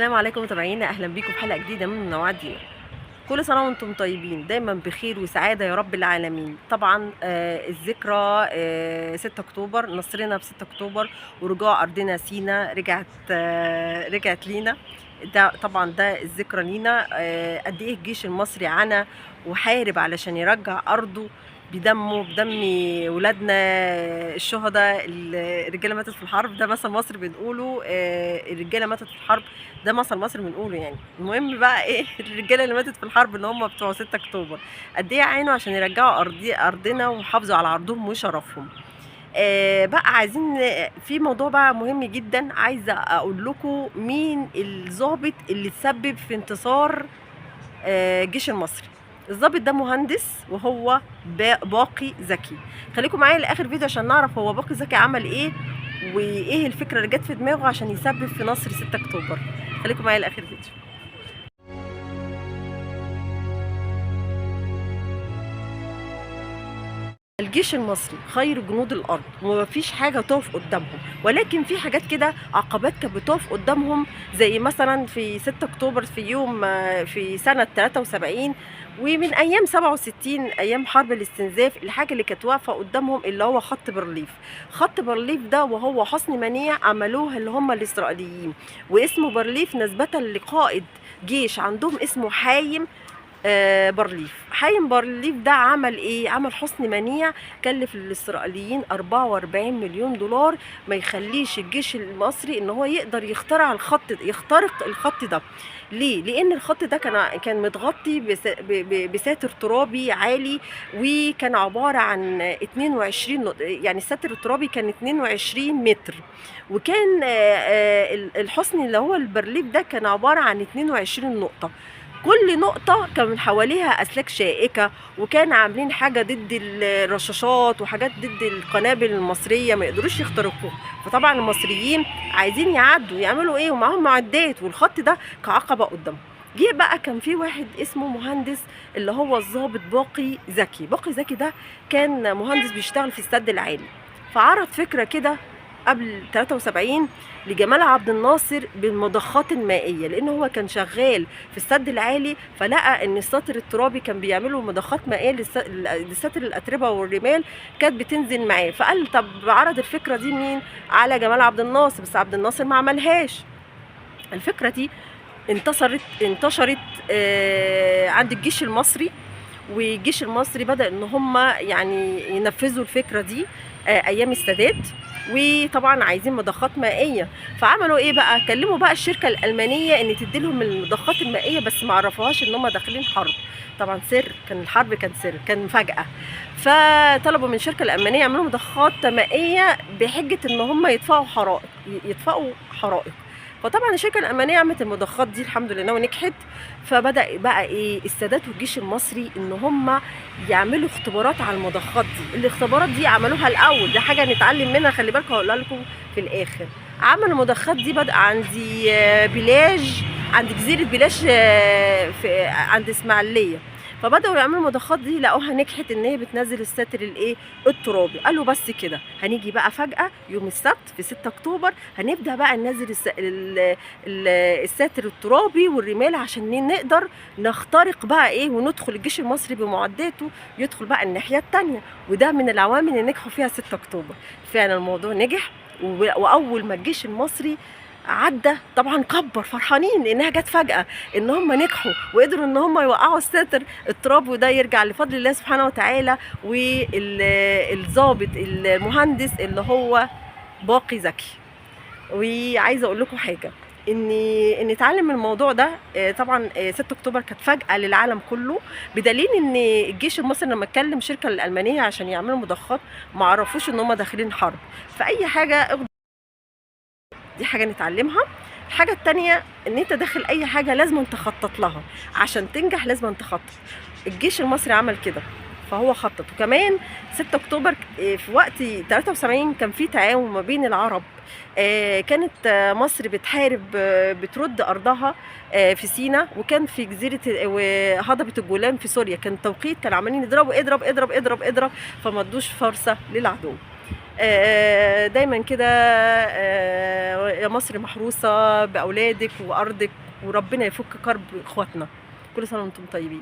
السلام عليكم متابعينا، اهلا بيكم في حلقه جديده من منوعات دينا. كل سنه وانتم طيبين، دايما بخير وسعاده يا رب العالمين. طبعا الذكرى 6 اكتوبر، نصرنا في 6 اكتوبر ورجوع ارضنا سينا رجعت لينا. ده طبعا ده الذكرى لينا. قد ايه الجيش المصري عانى وحارب علشان يرجع ارضه بدمه، بدم ولادنا الشهداء. الرجاله ماتت في الحرب، ده مثل مصر بنقوله. الرجاله ماتت في الحرب، ده مثل مصر بنقوله يعني. المهم بقى ايه الرجاله اللي ماتت في الحرب اللي هم بتوع 6 اكتوبر قد ايه عانوا عشان يرجعوا ارضنا ويحافظوا على عرضهم وشرفهم. بقى عايزين في موضوع بقى مهم جدا، عايزه اقول لكم مين الضابط اللي تسبب في انتصار الجيش المصري. الضابط ده مهندس وهو باقي زكي. خليكم معايا لاخر فيديو عشان نعرف هو باقي زكي عمل ايه وايه الفكره اللي جت في دماغه عشان يسبب في نصر 6 اكتوبر. خليكم معايا لاخر فيديو. الجيش المصري خير جنود الارض ومفيش حاجه تقف قدامهم، ولكن في حاجات كده عقبات كانت بتقف قدامهم، زي مثلا في 6 اكتوبر في يوم في سنه 73 ومن ايام 67 ايام حرب الاستنزاف. الحاجه اللي كانت واقفه قدامهم اللي هو خط بارليف. خط بارليف ده وهو حصن منيع عملوه اللي هم الاسرائيليين، واسمه بارليف نسبه لقائد جيش عندهم اسمه حايم بارليف. حايم بارليف ده عمل ايه؟ عمل حصن منيع كلف للاسرائيليين 44 مليون دولار، ما يخليش الجيش المصري ان هو يقدر يخترق الخط ده. ليه؟ لان الخط ده كان متغطي بساتر ترابي عالي، وكان عباره عن 22 يعني الساتر الترابي كان 22 متر، وكان الحصن اللي هو البرليف ده كان عباره عن 22 نقطه. كل نقطة كان من حواليها أسلاك شائكة، وكان عاملين حاجة ضد الرشاشات وحاجات ضد القنابل المصرية ما يقدروش يخترقوها. فطبعا المصريين عايزين يعدوا يعملوا ايه ومعاهم معدات، والخط ده كعقبة قدامهم. جه بقى كان في واحد اسمه مهندس اللي هو الضابط باقي زكي. باقي زكي ده كان مهندس بيشتغل في السد العالي، فعرض فكرة كده قبل 73 لجمال عبد الناصر بالمضخات المائيه، لان هو كان شغال في السد العالي، فلقى ان الساتر الترابي كان بيعملوا مضخات مائيه لساتر الاتربه والرمال كانت بتنزل معاه. فقال طب عرض الفكره دي مين؟ على جمال عبد الناصر، بس عبد الناصر ما عملهاش. الفكره دي انتشرت عند الجيش المصري، والجيش المصري بدأ ان هم يعني ينفذوا الفكرة دي ايام السادات. وطبعا عايزين مضخات مائية، فعملوا ايه بقى؟ كلموا بقى الشركة الألمانية ان تدي لهم المضخات المائية، بس ما عرفوهاش ان هم داخلين حرب. طبعا سر، كان الحرب كان سر، كان فجأة. فطلبوا من الشركة الألمانية يعملوا مضخات مائية بحجة ان هم يطفئوا حرائق. فطبعا الشركه الالمانيه عملت المضخات دي الحمد لله ونجحت. فبدا بقى ايه السادات والجيش المصري ان هم يعملوا اختبارات على المضخات دي. الاختبارات دي عملوها الاول، ده حاجه نتعلم منها، خلي بالكم هقولها لكم في الاخر. عملوا المضخات دي بدا عندي بلاج، عند جزيره بلاش في عند اسماعيليه. فبداوا يعملوا المضخات دي، لقوها نجحت ان هي بتنزل الساتر الايه الترابي. قالوا بس كده، هنيجي بقى فجاه يوم السبت في 6 اكتوبر هنبدا بقى ننزل الساتر الترابي والرمال عشان نقدر نخترق بقى ايه وندخل الجيش المصري بمعداته يدخل بقى الناحيه الثانيه. وده من العوامل اللي نجحوا فيها 6 اكتوبر. فعلا الموضوع نجح، واول ما الجيش المصري عدى طبعا كبر فرحانين لانها جت فجاه، ان هم نجحوا وقدروا ان هم يوقعوا الساتر التراب، وده يرجع لفضل الله سبحانه وتعالى. والضابط المهندس اللي هو باقي زكي. وعايزه اقول لكم حاجه، ان نتعلم من الموضوع ده. طبعا 6 اكتوبر كانت فجأة للعالم كله، بدليل ان الجيش المصري لما اتكلم الشركه الالمانيه عشان يعملوا مضخات ما عرفوش ان هم داخلين حرب. فاي حاجه دي حاجه نتعلمها. الحاجه التانية ان انت داخل اي حاجه لازم تخطط لها، عشان تنجح لازم تخطط. الجيش المصري عمل كده، فهو خطط. وكمان 6 اكتوبر في وقت 73 كان في تعاون ما بين العرب. كانت مصر بتحارب بترد ارضها في سيناء، وكان في جزيره وهضبه الجولان في سوريا كان توقيت، كانوا عمالين يضربوا اضرب اضرب اضرب اضرب، فما ادوش فرصه للعدو. دايما كده يا مصر محروسة بأولادك وأرضك، وربنا يفك كرب إخواتنا. كل سنة وأنتم طيبين.